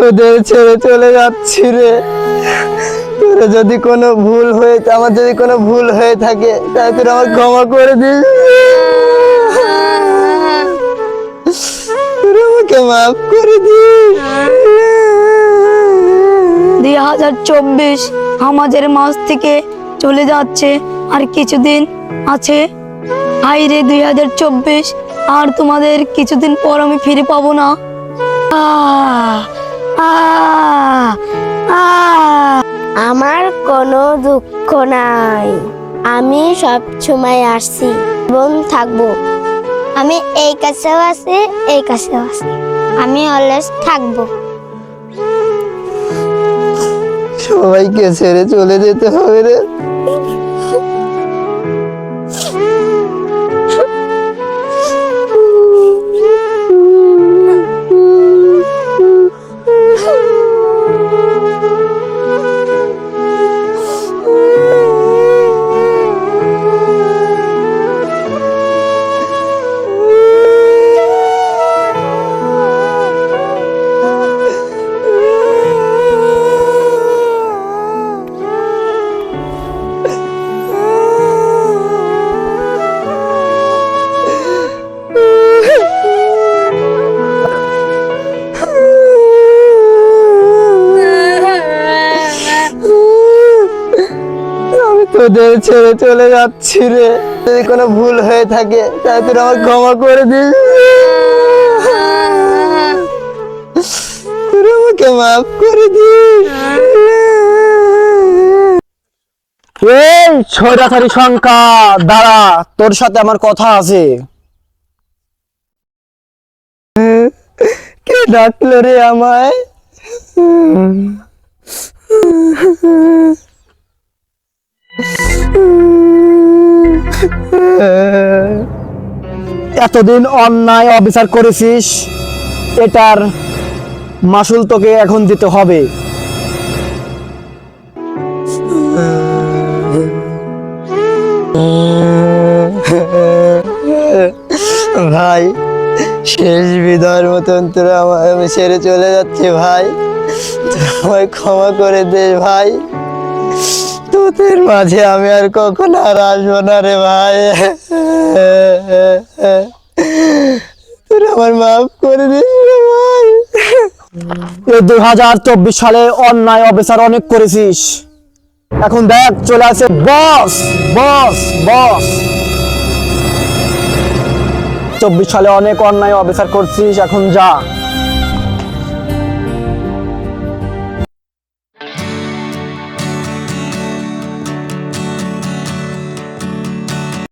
তোদের ছেড়ে চলে যাচ্ছি রে। তোরা যদি কোনো ভুল হয়ে আমার যদি কোনো ভুল হয়ে থাকে তাই তোরা আমার ক্ষমা করে দিস। তোরা আমাকে মাফ করে দিস। 2024 আমাদের মাঝ থেকে চলে যাচ্ছে, আর কিছুদিন আছে। হাই রে 2024, আর তোমাদের কিছুদিন পর আমি ফিরে পাবো না। আমার কোনো দুঃখ নাই, আমি সব সময় আসছি এবং থাকবো। আমি এই কাছেও আছি, এই কাছেও আছি, আমি অলওয়েজ থাকবো। সবাইকে ছেড়ে চলে যেতে হবে রে। তোদের ছেড়ে চলে যাচ্ছি রে। যদি কোনো ভুল হয়ে থাকে তাই তোরা আমার ক্ষমা করে দিস। তোরা আমাকে মাফ করে দিস। এই ছয়রাথারি সংখ্যা দাঁড়া, তোর সাথে আমার কথা আছে। কে ডাকলো রে আমায়? এতদিন অন্যায় অবিচার করেছিস, এটার মাসুল তোকে এখন দিতে হবে। ভাই, শেষ বিদায়ের মতন তোরা আমি ছেড়ে চলে যাচ্ছি ভাই। তোরা আমায় ক্ষমা করে দে ভাই। তোদের মাঝে আমি আর কখনো আর আসবো না রে ভাই। তোরা আমার মাফ করে দিস রে ভাই। এই 2024 সালে অন্যায় অবিচার অনেক করেছিস, এখন দেখ চলে আসে বস বস বস। 24 সালে অনেক অন্যায় অবিচার করছিস, এখন যা।